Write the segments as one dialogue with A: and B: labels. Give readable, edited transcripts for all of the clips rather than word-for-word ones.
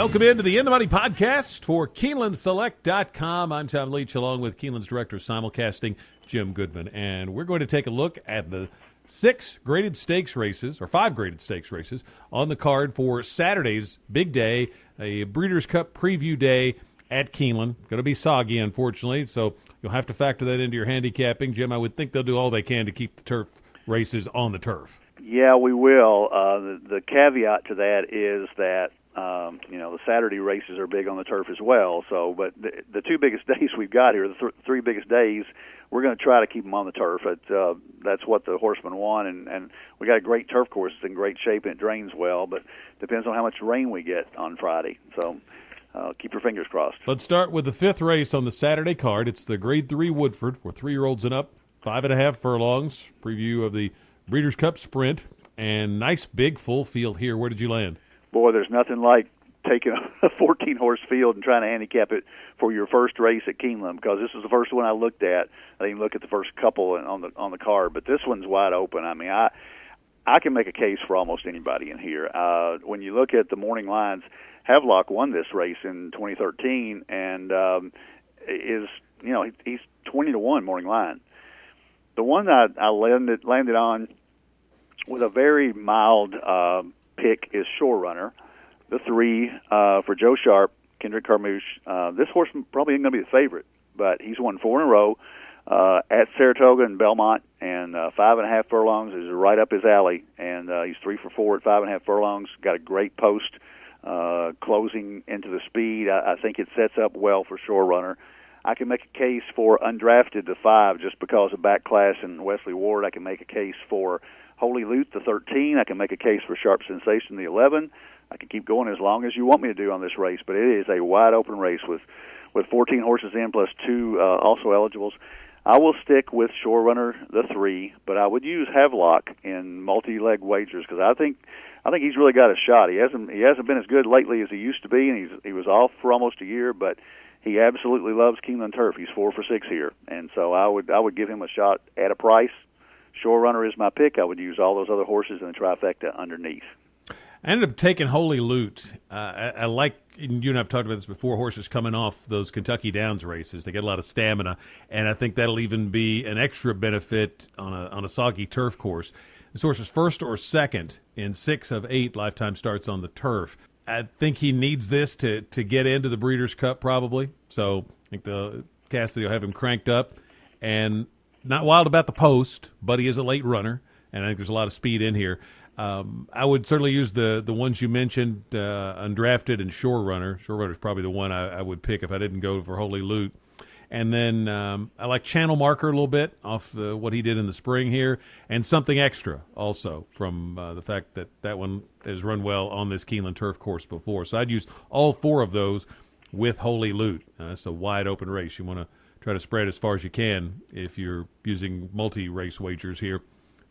A: Welcome into the In the Money podcast for KeenelandSelect.com. I'm Tom Leach, along with Keeneland's director of simulcasting, Jim Goodman. And we're going to take a look at the 5 graded stakes races on the card for Saturday's big day, a Breeders' Cup preview day at Keeneland. Going to be soggy, unfortunately, so you'll have to factor that into your handicapping. Jim, I would think they'll do all they can to keep the turf races on the turf.
B: Yeah, we will. The caveat to that is that the Saturday races are big on the turf as well. So, but the two biggest days we've got here, the three biggest days, we're going to try to keep them on the turf. That's what the horsemen want, and we got a great turf course. It's in great shape and it drains well, but depends on how much rain we get on Friday. So, keep your fingers crossed.
A: Let's start with the 5th race on the Saturday card. It's the Grade 3 Woodford for 3-year-olds and up, 5.5 furlongs. Preview of the Breeders' Cup Sprint, and nice big full field here. Where did you land?
B: Boy, there's nothing like taking a 14-horse field and trying to handicap it for your first race at Keeneland, because this is the first one I looked at. I didn't look at the first couple on the card, but this one's wide open. I mean, I can make a case for almost anybody in here. When you look at the morning lines, Havelock won this race in 2013, and he's 20-1 morning line. The one that I landed on with a very mild pick is Shore Runner, the 3 for Joe Sharp, Kendrick Carmouche. This horse probably isn't going to be the favorite, but he's won 4 in a row at Saratoga and Belmont, and 5.5 furlongs is right up his alley, and he's 3 for 4 at 5.5 furlongs. Got a great post closing into the speed. I think it sets up well for Shore Runner. I can make a case for Undrafted, the 5, just because of back class and Wesley Ward. I can make a case for Holy Loot, the 13. I can make a case for Sharp Sensation, the 11. I can keep going as long as you want me to do on this race, but it is a wide open race with 14 horses in plus 2 also eligibles. I will stick with Shore Runner, the 3, but I would use Havelock in multi-leg wagers, because I think he's really got a shot. He hasn't been as good lately as he used to be, and he was off for almost a year, but he absolutely loves Keeneland turf. He's 4 for 6 here, and so I would give him a shot at a price. Shore Runner is my pick. I would use all those other horses in the trifecta underneath.
A: I ended up taking Holy Loot. I like, you and I have talked about this before, horses coming off those Kentucky Downs races. They get a lot of stamina, and I think that'll even be an extra benefit on a soggy turf course. This horse is 1st or 2nd in 6 of 8 lifetime starts on the turf. I think he needs this to get into the Breeders' Cup probably. So I think the Cassidy will have him cranked up. And not wild about the post, but he is a late runner, and I think there's a lot of speed in here. I would certainly use the ones you mentioned, Undrafted and Shore Runner. Shore Runner is probably the one I would pick if I didn't go for Holy Loot. And then I like Channel Marker a little bit off what he did in the spring here, and Something Extra also from the fact that one has run well on this Keeneland turf course before. So I'd use all 4 of those with Holy Loot. It's a wide open race. You want to try to spread as far as you can if you're using multi-race wagers here.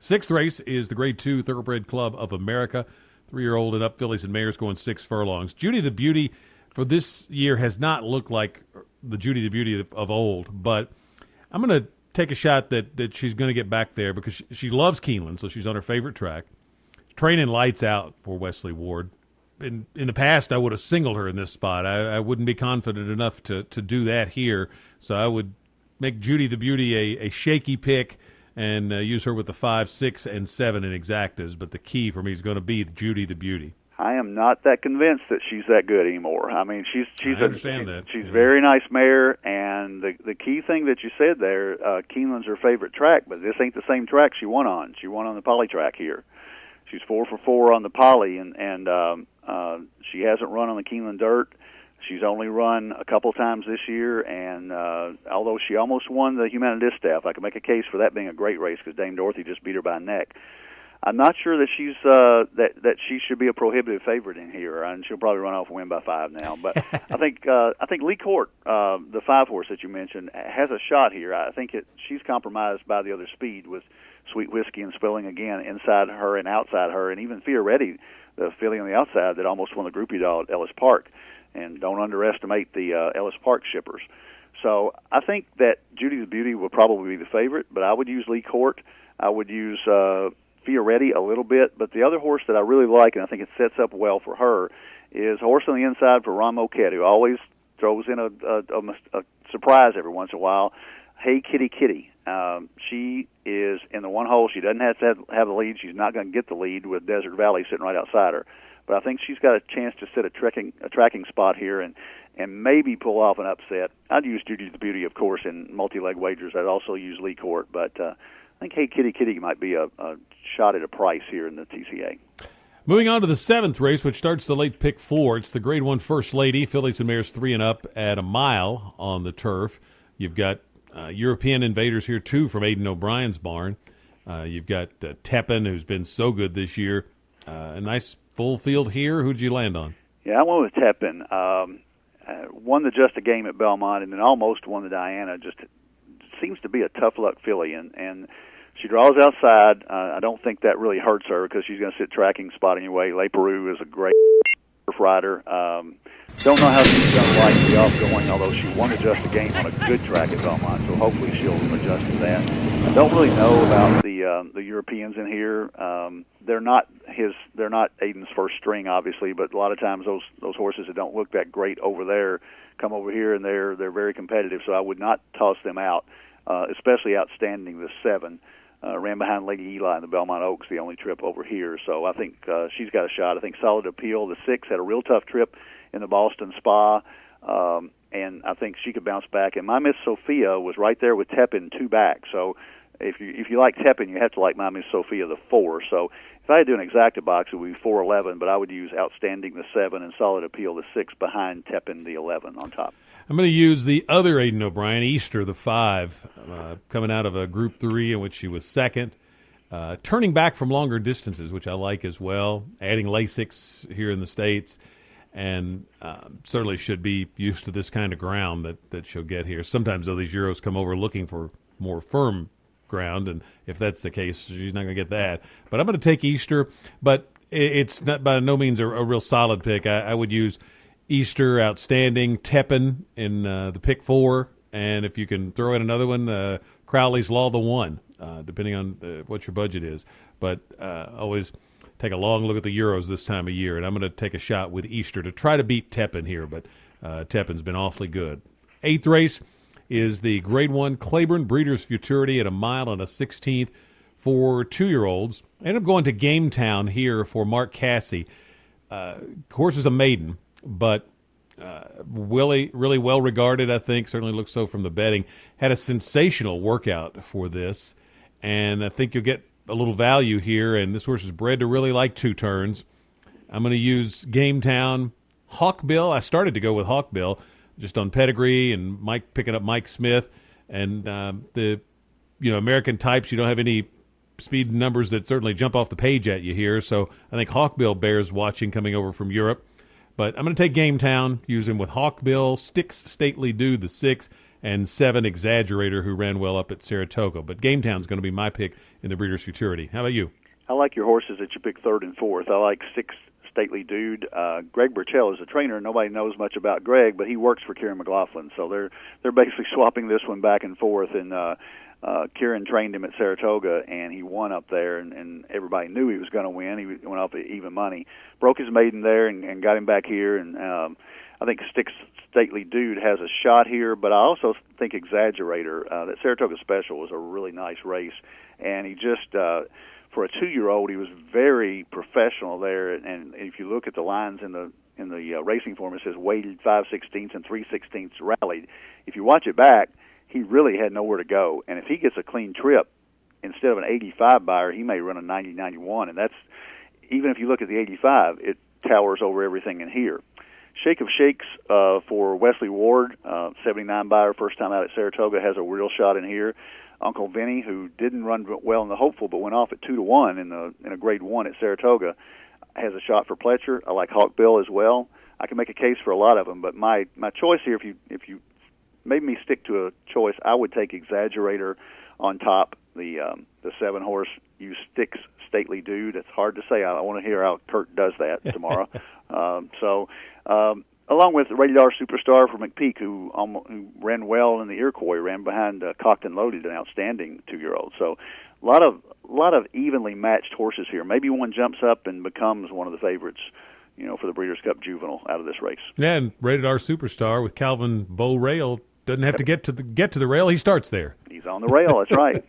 A: 6th race is the Grade 2 Thoroughbred Club of America. 3-year-old and up fillies and mares going 6 furlongs. Judy the Beauty for this year has not looked like the Judy the Beauty of old, but I'm going to take a shot that she's going to get back there because she loves Keeneland, so she's on her favorite track. Training lights out for Wesley Ward. In the past, I would have singled her in this spot. I wouldn't be confident enough to do that here, so I would make Judy the Beauty a shaky pick and use her with the 5, 6, and 7 in exactas, but the key for me is going to be Judy the Beauty.
B: I am not that convinced that she's that good anymore. I mean, she's very nice mare, and the key thing that you said there, Keeneland's her favorite track, but this ain't the same track she won on. She won on the Poly track here. She's 4 for 4 on the Poly, and she hasn't run on the Keeneland dirt. She's only run a couple times this year, and although she almost won the Humana Distaff, I can make a case for that being a great race because Dame Dorothy just beat her by a neck. I'm not sure that she's that she should be a prohibitive favorite in here, and she'll probably run off and win by 5 now. But I think Lee Court, the 5 horse that you mentioned, has a shot here. I think she's compromised by the other speed with Sweet Whiskey and Spelling again inside her and outside her, and even Fioretti, the filly on the outside that almost won the groupie dog at Ellis Park. And don't underestimate the Ellis Park shippers. So I think that Judy the Beauty will probably be the favorite, but I would use Lee Court. I would use Fioretti a little bit, but the other horse that I really like, and I think it sets up well for her, is a horse on the inside for Ron Moquette, who always throws in a surprise every once in a while. Hey Kitty Kitty. She is in the one hole. She doesn't have to have the lead. She's not going to get the lead with Desert Valley sitting right outside her. But I think she's got a chance to set a tracking spot here and maybe pull off an upset. I'd use Duty to the Beauty, of course, in multi-leg wagers. I'd also use Lee Court, but I think Hey Kitty Kitty might be a shot at a price here in the TCA.
A: Moving on to the 7th race, which starts the late pick 4. It's the Grade 1 First Lady, fillies and mares 3 and up at a mile on the turf. You've got European Invaders here, too, from Aidan O'Brien's barn. You've got Tepin, who's been so good this year. A nice full field here. Who'd you land on?
B: Yeah, I went with Tepin. Won the Just a Game at Belmont and then almost won the Diana. Just seems to be a tough luck filly, and she draws outside. I don't think that really hurts her because she's going to sit tracking spot anyway. Le Peru is a great rider. Don't know how she's going to like the off-going, although she won Just a Game on a good track at Belmont, so hopefully she'll adjust to that. I don't really know about the Europeans in here. They're not Aiden's first string, obviously, but a lot of times those horses that don't look that great over there come over here and they're very competitive. So I would not toss them out, especially Outstanding, the 7. Ran behind Lady Eli in the Belmont Oaks, the only trip over here. So I think she's got a shot. I think Solid Appeal, the 6, had a real tough trip in the Boston Spa, and I think she could bounce back. And My Miss Sophia was right there with Tepin 2 back. So if you like Tepin, you have to like My Miss Sophia, the 4. So if I had to do an exacta box, it would be 4-11, but I would use Outstanding, the 7, and Solid Appeal, the 6, behind Tepin, the 11, on top.
A: I'm going to use the other Aidan O'Brien, Easter, the 5, coming out of a Group 3 in which she was second. Turning back from longer distances, which I like as well. Adding Lasix here in the States. And certainly should be used to this kind of ground that she'll get here. Sometimes, though, these Euros come over looking for more firm ground, and if that's the case, she's not going to get that. But I'm going to take Easter, but it's not by no means a real solid pick. I would use Easter, Outstanding, Tepin in the pick 4, and if you can throw in another one, Crowley's Law, the 1, depending on what your budget is. But always take a long look at the Euros this time of year, and I'm going to take a shot with Easter to try to beat Tepin here, but Tepin's been awfully good. 8th race is the Grade 1 Claiborne Breeders' Futurity at a mile and a 16th for 2-year-olds. I ended up going to Game Town here for Mark Cassie. Horse is a maiden, but really well regarded, I think. Certainly looks so from the betting. Had a sensational workout for this, and I think you'll get a little value here, and this horse is bred to really like 2 turns. I'm going to use Game Town. Hawkbill, I started to go with Hawkbill just on pedigree and Mike picking up Mike Smith, and the American types, you don't have any speed numbers that certainly jump off the page at you here, so I think Hawkbill bears watching coming over from Europe. But I'm going to take Game Town, use him with Hawkbill, Sticks Stately Dude, the 6, and 7 Exaggerator, who ran well up at Saratoga. But Game Town's going to be my pick in the Breeders' Futurity. How about you?
B: I like your horses that you pick 3rd and 4th. I like 6 Stately Dude. Greg Burchell is a trainer. Nobody knows much about Greg, but he works for Kieran McLaughlin. So they're basically swapping this one back and forth. And Kieran trained him at Saratoga, and he won up there, and everybody knew he was going to win. He went off at even money. Broke his maiden there and got him back here. And I think Sticks Stately Dude has a shot here, but I also think Exaggerator, that Saratoga Special was a really nice race, and he just, for a 2-year-old, he was very professional there, and if you look at the lines in the racing form, it says weighted 5/16 and 3/16 rallied. If you watch it back, he really had nowhere to go, and if he gets a clean trip, instead of an 85 buyer, he may run a 90-91, and that's, even if you look at the 85, it towers over everything in here. Shake of Shakes for Wesley Ward, 79 buyer, first time out at Saratoga, has a real shot in here. Uncle Vinny, who didn't run well in the Hopeful but went off at 2-1 in a Grade 1 at Saratoga, has a shot for Pletcher. I like Hawkbill as well. I can make a case for a lot of them, but my choice here, if you made me stick to a choice, I would take Exaggerator on top. The 7 horse, use Sticks Stately Dude. It's hard to say. I want to hear how Kurt does that tomorrow. Along with the Rated R Superstar for McPeak, who ran well in the Iroquois, ran behind Cocked and Loaded, an outstanding 2-year-old. So a lot lot of evenly matched horses here. Maybe one jumps up and becomes one of the favorites, for the Breeders' Cup Juvenile out of this race.
A: Yeah, and Rated R Superstar with Calvin Beau Rail doesn't have to get to the rail. He starts there.
B: He's on the rail. That's right.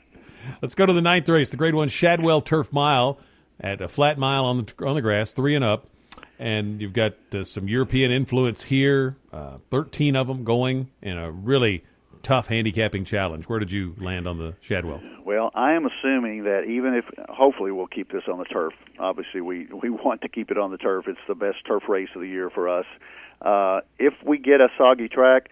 A: Let's go to the 9th race, the Grade 1 Shadwell Turf Mile at a flat mile on the grass, 3 and up. And you've got some European influence here, 13 of them going in a really tough handicapping challenge. Where did you land on the Shadwell?
B: Well, I am assuming that even if, hopefully we'll keep this on the turf. Obviously, we want to keep it on the turf. It's the best turf race of the year for us. If we get a soggy track,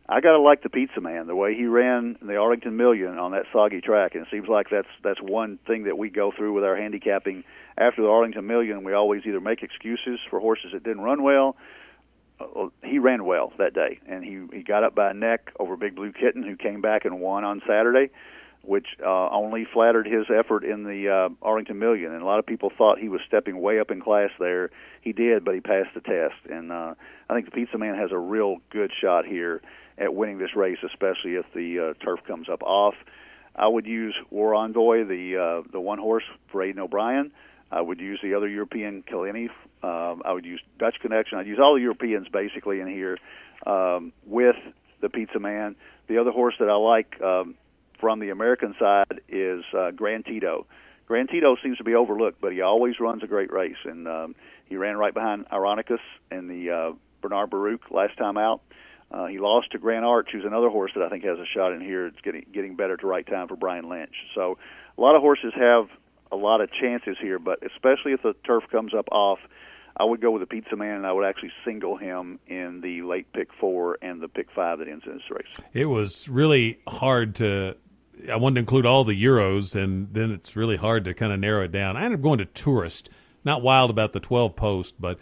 B: I got to like the Pizza Man, the way he ran the Arlington Million on that soggy track. And it seems like that's one thing that we go through with our handicapping. After the Arlington Million, we always either make excuses for horses that didn't run well. He ran well that day, and he got up by a neck over Big Blue Kitten, who came back and won on Saturday, which only flattered his effort in the Arlington Million. And a lot of people thought he was stepping way up in class there. He did, but he passed the test. And I think the Pizza Man has a real good shot here at winning this race, especially if the turf comes up off. I would use War Envoy, the one horse for Aidan O'Brien. I would use the other European, Killenny. I would use Dutch Connection. I'd use all the Europeans basically in here with the Pizza Man. The other horse that I like from the American side is Grand Tito. Grand Tito seems to be overlooked, but he always runs a great race. And he ran right behind Ironicus and the Bernard Baruch last time out. He lost to Grand Arch, who's another horse that I think has a shot in here. It's getting better to right time for Brian Lynch. So a lot of horses have a lot of chances here, but especially if the turf comes up off, I would go with the Pizza Man, and I would actually single him in the late pick 4 and the pick 5 that ends in this race.
A: It was really hard I wanted to include all the Euros, and then it's really hard to kind of narrow it down. I ended up going to Tourist. Not wild about the 12 post, but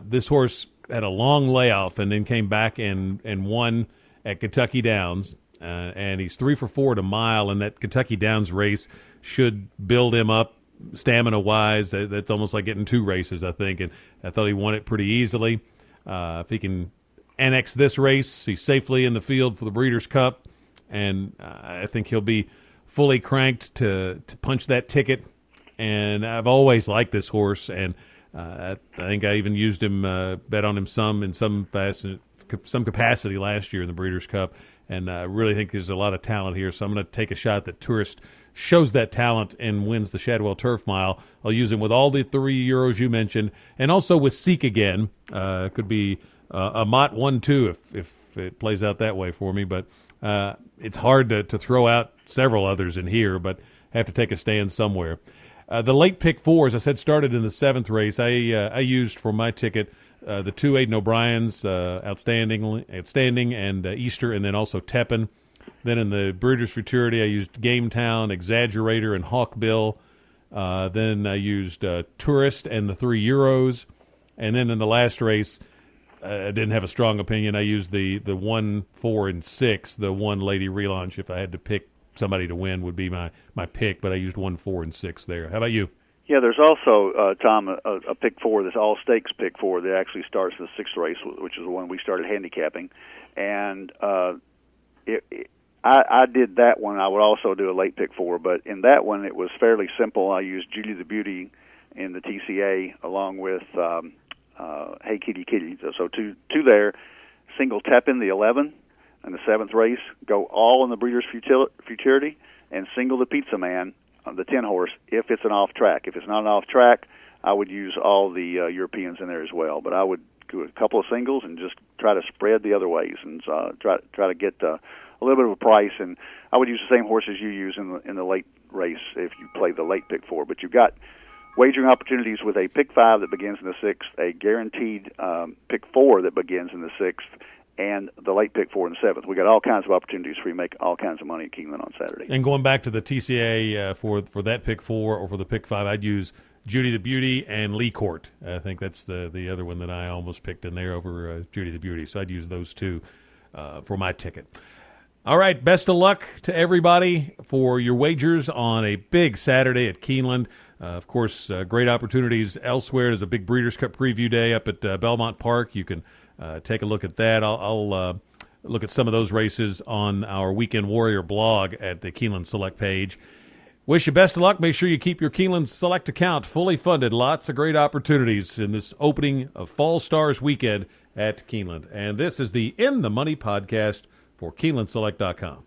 A: this horse had a long layoff and then came back and won at Kentucky Downs. And he's 3 for 4 at a mile, and that Kentucky Downs race should build him up stamina-wise. That's almost like getting 2 races, I think, and I thought he won it pretty easily. If he can annex this race, he's safely in the field for the Breeders' Cup, and I think he'll be fully cranked to punch that ticket. And I've always liked this horse, and I think I even used him, bet on him in some capacity last year in the Breeders' Cup. And I really think there's a lot of talent here, so I'm going to take a shot that Tourist shows that talent and wins the Shadwell Turf Mile. I'll use him with all the 3 Euros you mentioned, and also with Seek again. Could be a Mott 1-2 if it plays out that way for me, but it's hard to throw out several others in here, but have to take a stand somewhere. The late pick 4, as I said, started in the 7th race. I used for my ticket the 2 Aidan O'Briens, Outstanding, and Easter, and then also Tepin. Then in the Breeders' Futurity, I used Gametown, Exaggerator, and Hawkbill. Then I used Tourist and the 3 Euros. And then in the last race, I didn't have a strong opinion. I used the 1, 4, and 6, the 1 Lady Relaunch. If I had to pick somebody to win would be my pick, but I used 1, 4, and 6 there. How about you?
B: Yeah, there's also, Tom, a pick 4, this all-stakes pick 4 that actually starts the 6th race, which is the one we started handicapping. And I did that one. I would also do a late pick 4, but in that one it was fairly simple. I used Judy the Beauty in the TCA along with Hey Kitty Kitty. So two there, single Tepin, the 11, in the 7th race, go all in the Breeders' Futurity, and single the Pizza Man, the 10 horse, if it's an off track. If it's not an off track, I would use all the Europeans in there as well. But I would do a couple of singles and just try to spread the other ways and try to get a little bit of a price. And I would use the same horses you use in the late race if you play the late pick 4. But you've got wagering opportunities with a pick 5 that begins in the 6th, a guaranteed pick 4 that begins in the 6th, and the late pick 4 in the 7th. We got all kinds of opportunities for you to make all kinds of money at Keeneland on Saturday.
A: And going back to the TCA for that pick 4 or for the pick 5, I'd use Judy the Beauty and Lee Court. I think that's the other one that I almost picked in there over Judy the Beauty. So I'd use those 2 for my ticket. All right, best of luck to everybody for your wagers on a big Saturday at Keeneland. Of course, great opportunities elsewhere. There's a big Breeders' Cup preview day up at Belmont Park. You can take a look at that. I'll look at some of those races on our Weekend Warrior blog at the Keeneland Select page. Wish you best of luck. Make sure you keep your Keeneland Select account fully funded. Lots of great opportunities in this opening of Fall Stars weekend at Keeneland. And this is the In the Money podcast for KeenelandSelect.com.